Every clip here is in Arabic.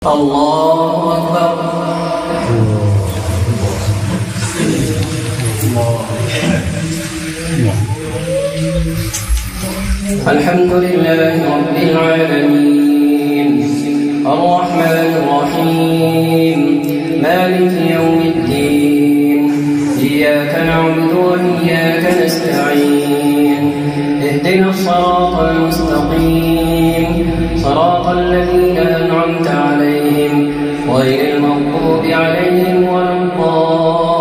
الله أكبر. الحمد لله رب العالمين الرحمن الرحيم مالك يوم الدين إياك نعبد وإياك نستعين اهدنا الصراط المستقيم صراط الذين أنعمت عليهم غير المغضوب عليهم ولا الضالين.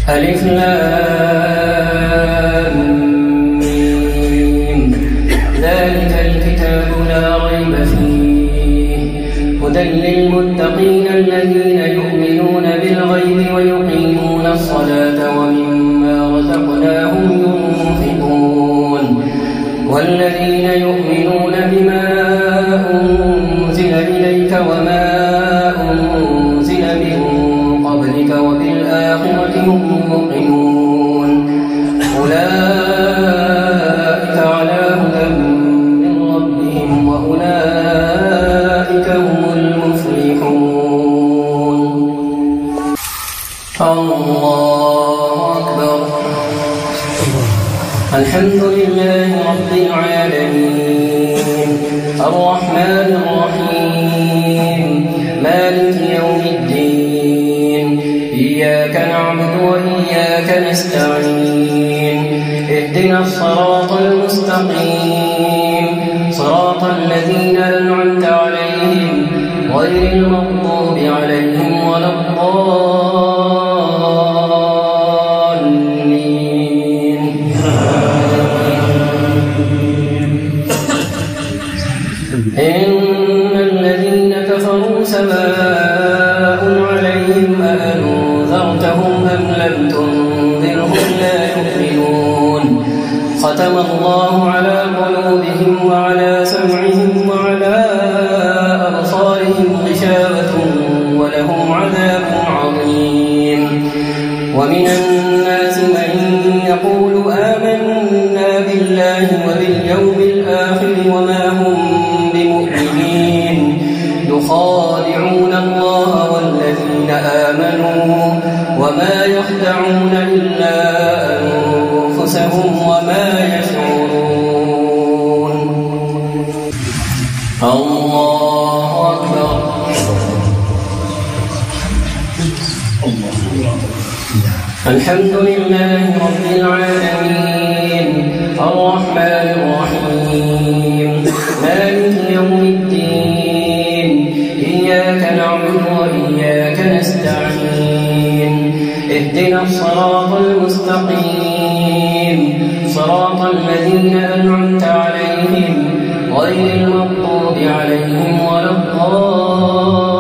ألف لام ميم ذلك الكتاب لا ريب فيه هدى للمتقين الذين يؤمنون بالغيب ويقيمون الصلاة ومما رزقناهم ينفقون والذين يؤمنون بما أنزل إليك وما أنزل من قبلك وبالآخرة هم يوقنون أولئك على هدى من ربهم وأولئك هم المفلحون. الله أكبر. الحمد لله رب العالمين الرحمن الرحيم مالك يوم الدين إياك نعبد وإياك نستعين اهدنا الصراط المستقيم صراط الذين أنعمت عليهم غير المغضوب عليهم ولا الضالين. إن الذين كفروا سواء عليهم أأنذرتهم أم لم تنذرهم لا يؤمنون ختم الله على قلوبهم وعلى سمعهم وعلى أبصارهم غشاوة ولهم عذاب عظيم. ومن الناس من يقول آمنا بالله وباليوم الآخر وما هم بمؤمنين يخادعون الله والذين آمنوا وما يخدعون إلا أنفسهم وما يشعرون. الله أكبر. الحمد لله رب العالمين الرحمن الرحيم مالك يوم الدين إياك نعبد وإياك نستعين اهدنا الصراط المستقيم صراط الذين أنعمت عليهم غير المغضوب عليهم ولا الضالين.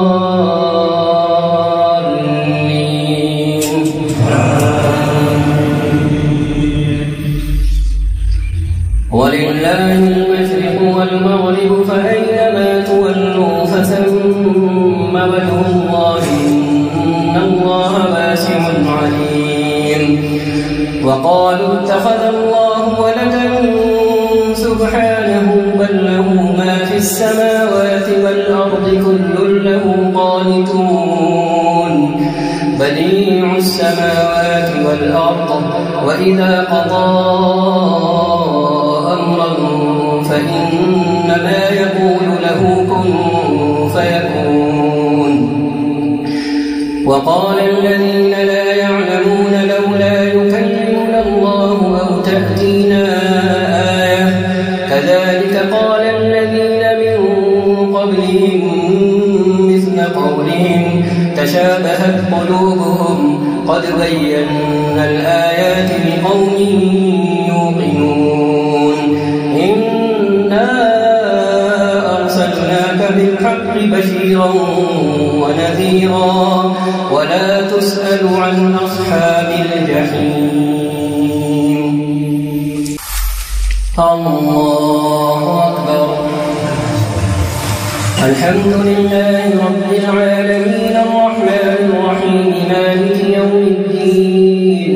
ولله المشرق والمغرب فأينما تولوا فثم وجه الله إن الله واسع عليم. وقالوا اتخذ الله ولدا سبحانه بل له ما في السماوات والأرض كل له قانتون بديع السماوات والأرض وإذا قضى أمرا فإنما يقول له كن فيكون. وقال الذين لا يعلمون لولا يكلمنا الله أو تأتينا آية كذلك قال الذين من قبلهم مثل قولهم تشابهت قلوبهم قد بينا الآيات لقوم يوقنون. إنا أرسلناك بالحق بشيرا ونذيرا ولا تسأل عن أصحاب الجحيم. الله أكبر. الحمد لله رب العالمين الرحمن الرحيم مالك يوم الدين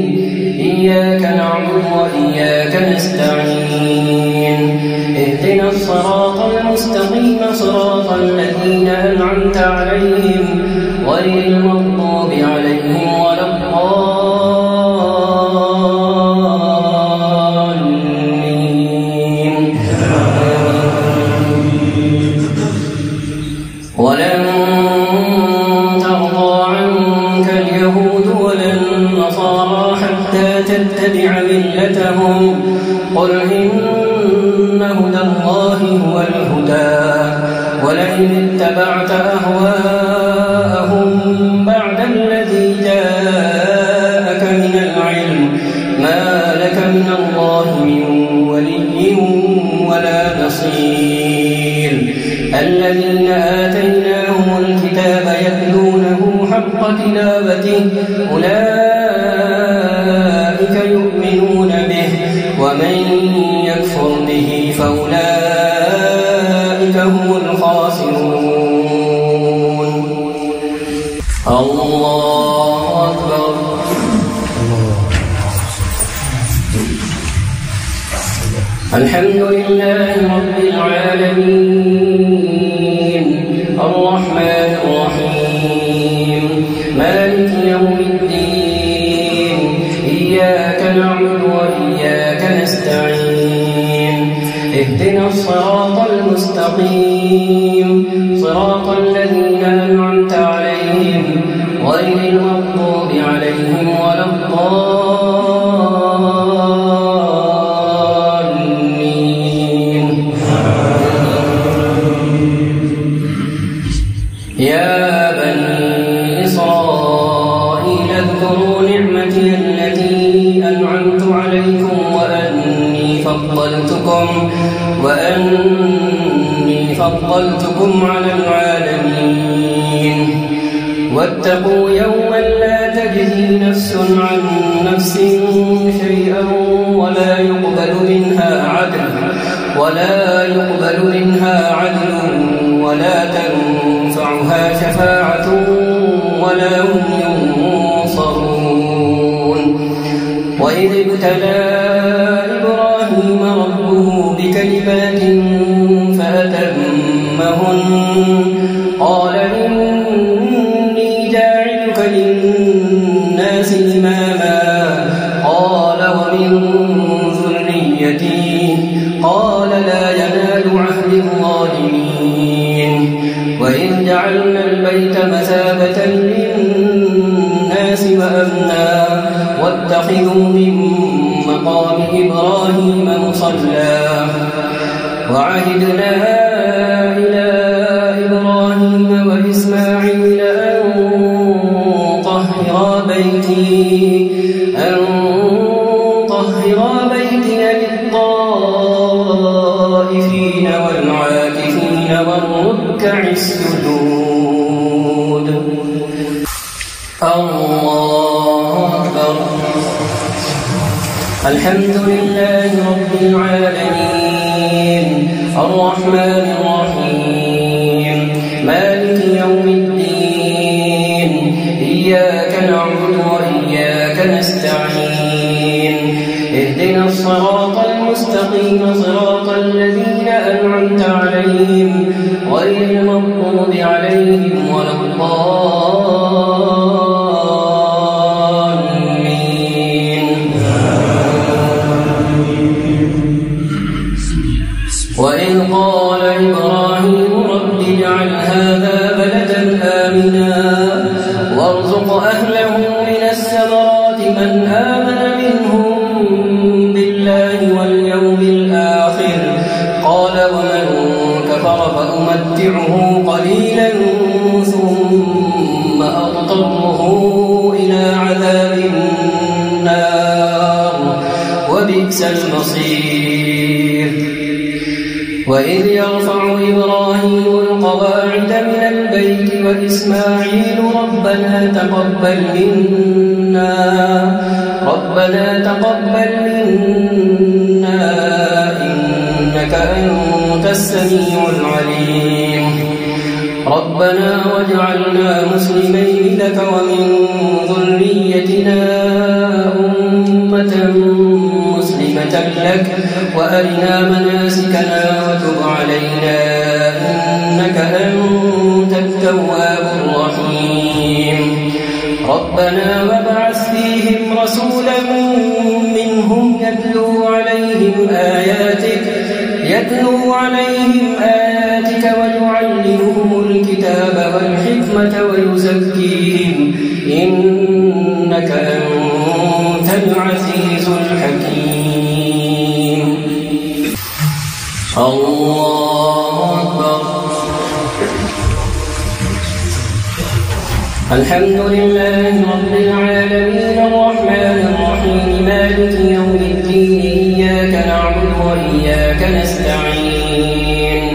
نستعين اهدنا الصراط المستقيم صراط الذين أنعمت عليهم غير المغضوب عليهم ولا الضالين. ولن ترضى عنك اليهود ولا النصارى حتى تتبع ملتهم قل إن هدى الله هو الهدى ولئن اتبعت أهواءهم بعد الذي جاءك من العلم ما لك من الله من ولي ولا نصير. الذين آتيناهم الكتاب يتلونه حق تلاوته أولئك يؤمنون به ومن يكفر به فأولئك هم الخاسرون. الله أكبر. الحمد لله رب العالمين الرحمن الرحيم مالك يوم الدين إياك نعبد وإياك نستعين اهدنا الصراط المستقيم صراط الذين أنعمت عليهم غير المغضوب عليهم ولا الضالين. يا بني إسرائيل اذكروا نعمتي التي أنعمت عليكم وأني فضلتكم على العالمين. واتقوا يوما لا تجزي نفس عن نفس شيئا ولا يقبل منها عدل ولا تنفعها شفاعة ولا هم ينصرون. وإذ ابتلى إبراهيم ربه بكلمات فأتمهن قال إني جاعلك للناس إماما قال ومن ذريتي قال لا ينال عهد الظالمين. وإذ جعلنا البيت مثابة للناس وأمنا واتخذوا من مقام إبراهيم مصلى. وعهدنا إلى إبراهيم وإسماعيل أن طهرا بيتي للطائفين والعاكفين والركع السجود. الله أكبر. الحمد لله رب العالمين الرحمن الرحيم مالك يوم الدين إياك نعبد وإياك نستعين اهدنا الصراط المستقيم صراط الذين أنعمت عليهم غير المغضوب عليهم ولا الضالين. وإذ قال إبراهيم رب اجعل هذا بلدا آمنا وارزق أهله من الثمرات من آمن منهم بالله واليوم الآخر قال ومن كفر فأمتعه قليلا ثم أضطره إلى عذاب النار وبئس المصير. وإذ يرفع إبراهيم القواعد من البيت وإسماعيل ربنا تقبل منا إنك أنت السميع العليم. ربنا واجعلنا مسلمين لك ومن ذريتنا أمة مسلمة لك رسلك وأرنا مناسكنا وتب علينا إنك أنت التواب الرحيم ربنا وابعث فيهم رسولا منهم يتلو عليهم آياتك ويعلمهم الكتاب والحكمة ويزكيهم إنك أنت العزيز الحكيم الله أكبر الحمد لله رب العالمين الرحمن الرحيم مالك يوم الدين إياك نعبد وإياك نستعين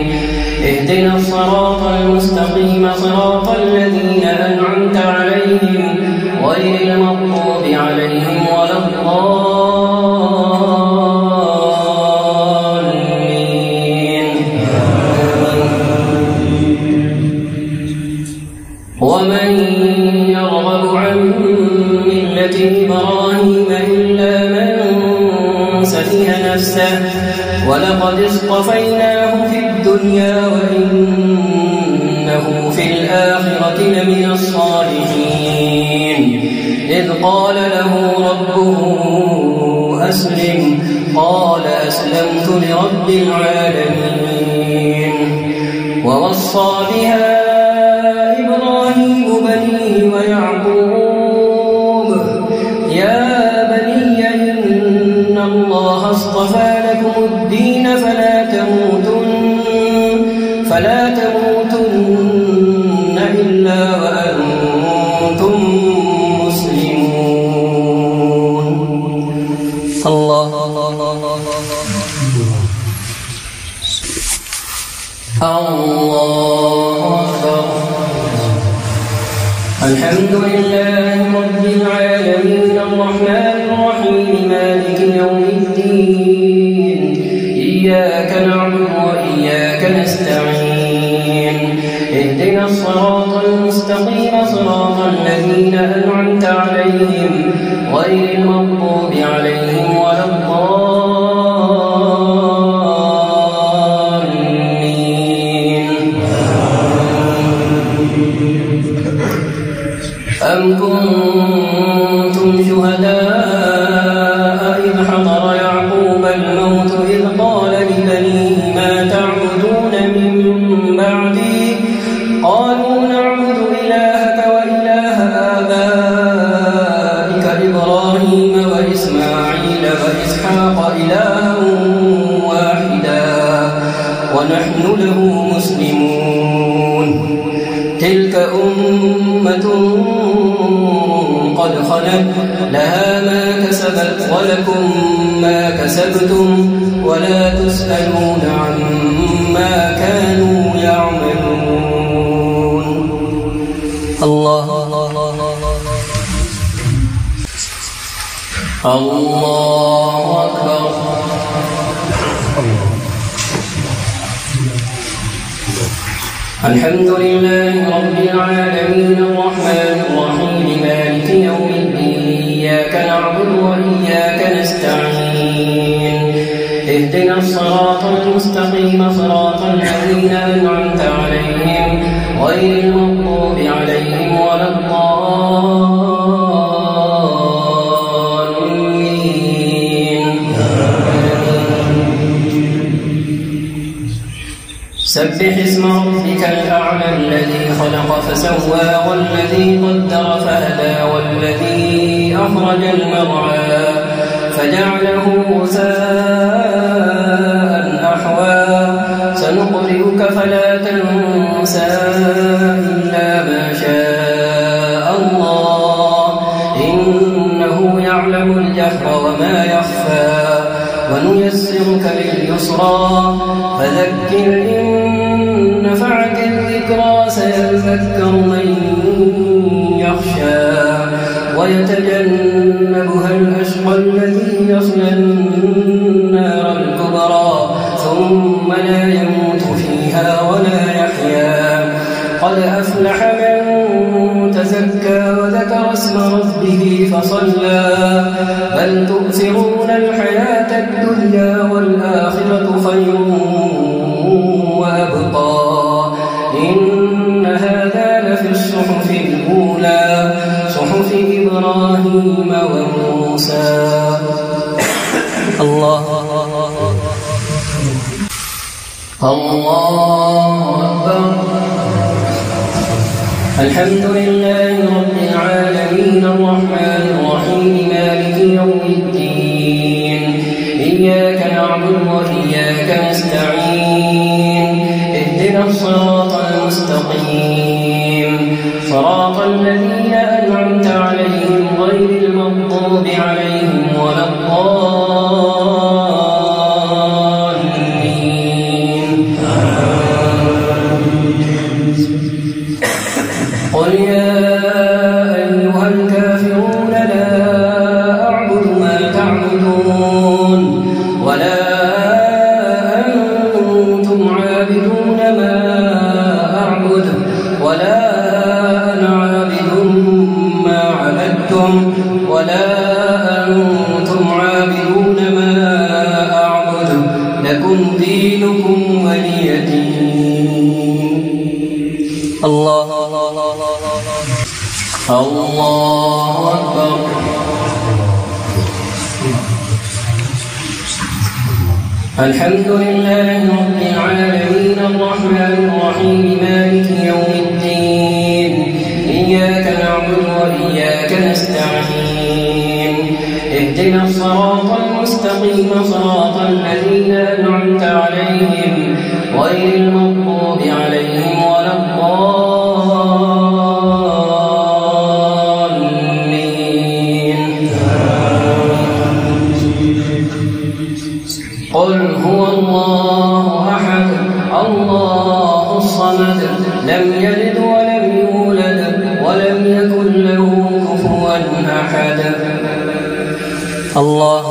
اهدنا الصراط المستقيم صراط الذين أنعمت عليهم غير المغضوب عليهم ولا الضالين ومن يرغب عن ملة إبراهيم إلا من سفه نفسه ولقد اصطفيناه في الدنيا وإنه في الآخرة لمن الصالحين إذ قال له ربه أسلم قال أسلمت لرب العالمين ووصى بها إبراهيم بنيه ويعقوب يا بني إن الله اصطفى لكم الدين فلا تموتن إلا وأنتم مسلمون الله أكبر الحمد لله رب العالمين الرحمن الرحيم مالك يوم الدين إياك نعبد وإياك نستعين اهدنا الصراط المستقيم صراط الذين أنعمت عليهم غير المغضوب عليهم ولا الضالين أم كنتم شهداء إذ حضر يعقوب الموت إذ قال لبنيه ما تعبدون من بعدي قالوا نعبد إلهك وإله آبائك إبراهيم وإسماعيل وإسحاق إلها واحدا ونحن له مسلمون تلك أمة قد خلت لها ما كسبت ولكم ما كسبتم ولا تسألون عما كانوا يعملون الله أكبر الحمد لله رب العالمين الرحمن الرحيم مالك يوم الدين إياك نعبد وإياك نستعين اهدنا الصراط المستقيم صراط الذين أنعمت عليهم غير المغضوب عليهم ولا الضالين سبح اسم ربك الأعلى الذي خلق فسوى والذي قدر فهدى والذي أخرج المرعى فجعله غثاء أحوى سنقرئك فلا تنسى إلا ما شاء الله إنه يعلم الجهر وما يخفى ونيسرك لليسرى فذكر إن نفعت الذكرى سيذكر من يخشى ويتجنبها الأشقى الذي يصلى النار الكبرى ثم لا يموت فيها ولا يحيا قد أفلح من تزكى وذكر اسم ربه فصلى بل تؤثرون الحياة الدنيا والآخرة خير وأبقى إن هذا لفي الصحف الأولى صحف إبراهيم وموسى. الله أكبر. الحمد لله رب العالمين الرحمن الرحيم مالك يوم الدين إياك نعبد وإياك نستعين اهدنا الصراط المستقيم صراط الذين أنعمت عليهم غير المغضوب عليهم ولا الضالين. قل يا أيها الكافرون لا أعبد ما تعبدون ولا أنتم عابدون ما أعبد ولا أنا عابد ما عبدتم ولا أنتم عابدون ما أعبد لكم دينكم ولي دين. الله أكبر. الحمد لله رب العالمين الرحمن الرحيم مالك يوم الدين إياك نعبد وإياك نستعين اهدنا الصراط المستقيم صراط الذين أنعمت عليهم غير المغضوب عليهم ولا الضالين. قل هو الله أحد الله الصمد لم يلد ولم يولد ولم يكن له كفوا أحد. الله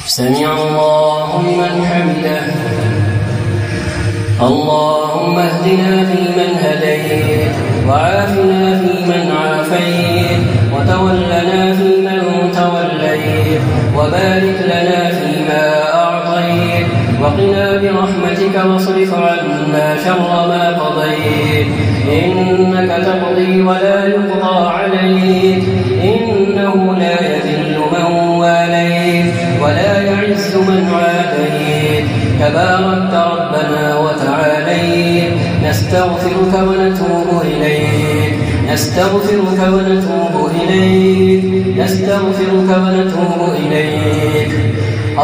سمع الله لمن حمده. اللهم اهدنا فيمن هديت وعافنا فيمن عافيت وتولنا فيمن توليت وبارك لنا فيما أعطيت وقنا برحمتك واصرف عنا شر ما قضيت إنك تقضي ولا يقضى عليك إنه لا يذل من واليت ولا يعز من عاديت تباركت ربنا وتعاليت. نستغفرك ونتوب إليك نستغفرك ونتوب إليك نستغفرك ونتوب إليك.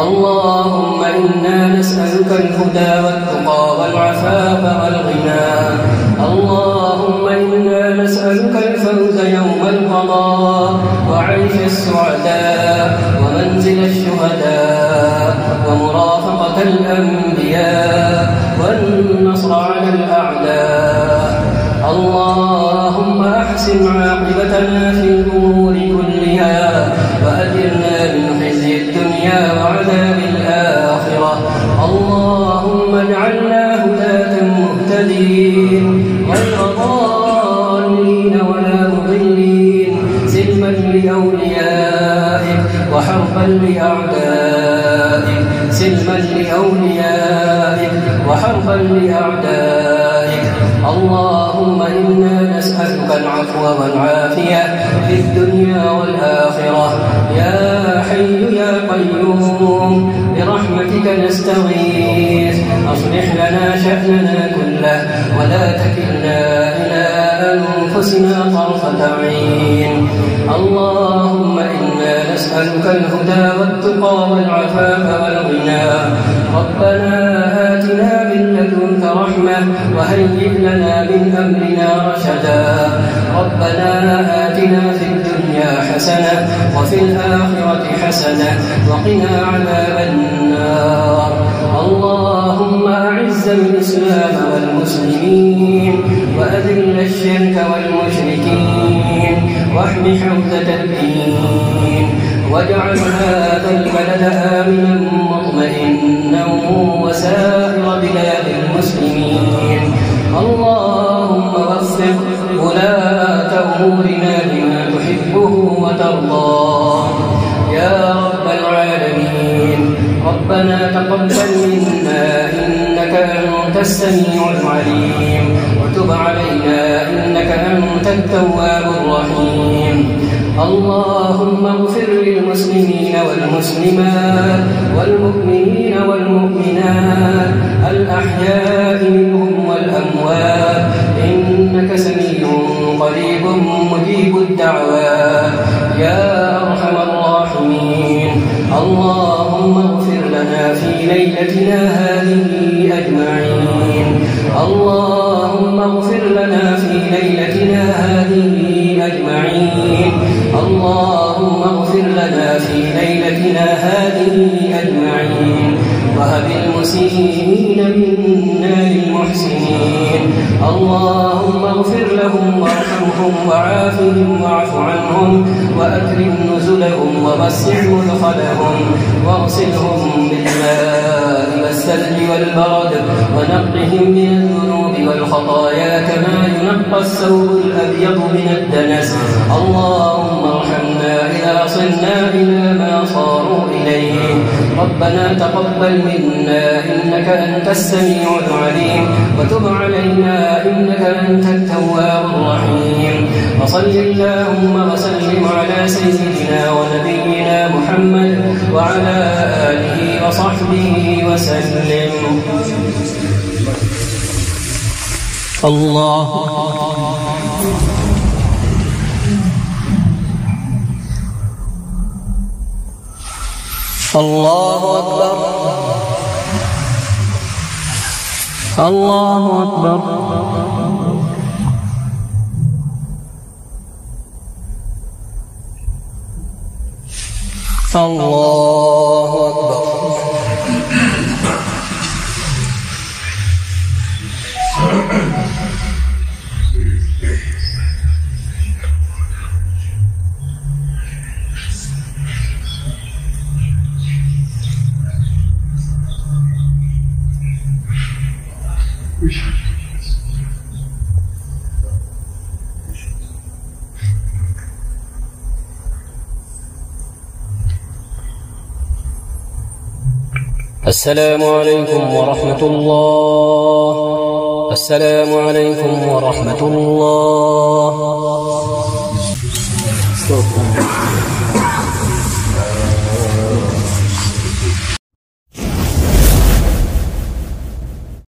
اللهم إنا نسألك الهدى والتقى والعفاف والغنى. اللهم إنا نسألك الفوز يوم القضاء وعيش السعداء ومنزل الشهداء ومرافقة الأنبياء والنصر على الأعداء. اللهم أحسن عاقبتنا في الأمور كلها وأجرنا من خزي الدنيا وعذاب الآخرة. اللهم اجعلنا هداة مهتدين غير ضالين ولا مضلين سلما لأوليائك وحربا لأعدائك سلما لأوليائك وحربا لأعدائك. اللهم إنا نسألك العفو والعافية في الدنيا والآخرة. يا حي يا قيوم برحمتك نستغيث أصلح لنا شأننا كله ولا تكلنا إلى أنفسنا طرفة عين. اللهم إنا نسألك الهدى والتقى والعفاف والغنى. ربنا آتنا من لدنك رحمة وهيئ لنا من أمرنا رشدا. ربنا آتنا في الدنيا حسنة وفي الآخرة حسنة وقنا عذاب النار. اللهم أعز الإسلام والمسلمين وأذل الشرك والمشركين واحم حوزة الدين واجعل هذا البلد آمنا مطمئنا وسائر بلاد المسلمين. اللهم وفق واصرف ولاة أمورنا لما تحبه وترضاه يا رب العالمين. ربنا تقبل منا إنك أنت السميع العليم وتب علينا إنك أنت التواب الرحيم. اللهم اغفر للمسلمين والمسلمات والمؤمنين والمؤمنات الأحياء منهم والأموات إنك سميع قريب مجيب الدعوات يا أرحم الراحمين. اللهم اغفر لنا في ليلتنا هذه أجمعين. اللهم اغفر لنا في ليلتنا هذه أجمعين. اللهم اغفر لنا في ليلتنا هذه أجمعين وهب المسيئين منا للمحسنين. اللهم اغفر لهم وارحمهم وعافهم واعف عنهم وأكرم نزلهم ووسع مدخلهم واغسلهم بالماء والثلج والبرد ونقهم من الذنوب والخطايا كما ينقى الثوب الأبيض من الدنس. اللهم ارحمنا إذا صرنا إلى ما صاروا إليه. ربنا تقبل منا إنك أنت السميع العليم وتب علينا إنك أنت التواب الرحيم. وصل اللهم وسلم على سيدنا ونبينا محمد وعلى آله وصحبه وسلم. الله الله أكبر الله أكبر. الله أكبر. السلام عليكم ورحمة الله. السلام عليكم ورحمة الله.